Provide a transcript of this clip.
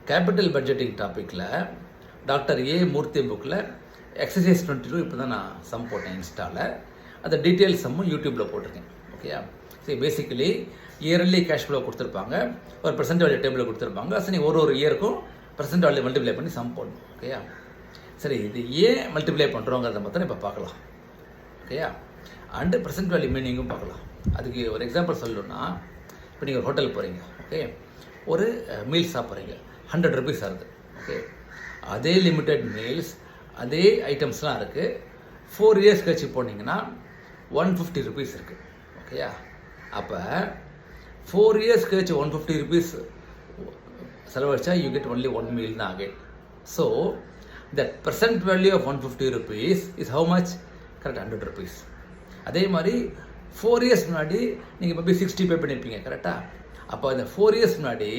Capital budgeting டாப்பிக்கில் doctor A மூர்த்தி புக்கில் exercise 22 இப்போ தான் நான் சம் போட்டேன் இன்ஸ்டாவில். அந்த டீட்டெயில் சம்மும் யூடியூப்பில் போட்டிருக்கேன். ஓகேயா? சரி, பேசிக்கலி இயர்லி கேஷ் ஃப்ளோ கொடுத்துருப்பாங்க, ஒரு பர்சன்ட் வேல்யூ டேபிளில் கொடுத்துருப்பாங்க. சரி, ஒரு இயருக்கும் பர்சன்ட் வேல்யூ மல்டிப்ளை பண்ணி சம் போடணும். ஓகேயா? சரி, இது ஏன் மல்டிப்ளை பண்ணுறோங்கிறத மட்டும் இப்போ பார்க்கலாம். ஓகேயா? அண்டு பர்சன்ட் வேல்யூ மீனிங்கும் பார்க்கலாம். அதுக்கு ஒரு எக்ஸாம்பிள் சொல்லணும்னா, இப்போ நீங்கள் ஒரு ஹோட்டல் போகிறீங்க. ஓகே, ஒரு மீல் சாப்பிட்றீங்க, 100 ருபீஸ் ஆகுது. ஓகே, அதே லிமிட்டட் மீல்ஸ் அதே ஐட்டம்ஸ்லாம் இருக்குது. 4 இயர்ஸ் கழிச்சு போனீங்கன்னா 150 ருபீஸ் இருக்குது. ஓகேயா? அப்போ 4 இயர்ஸ் கழிச்சு 150 ருபீஸ் செலவழிச்சா யூ கெட் ஒன்லி 1 மீல் தான் ஆகே. So that percent value of 150 rupees is how much? Correct, 100 rupees. அதே மாதிரி 4 இயர்ஸ் முன்னாடி நீங்கள் மேபி 60 பே பண்ணியிருப்பீங்க. கரெக்டாக? அப்போ இந்த 4 இயர்ஸ் முன்னாடி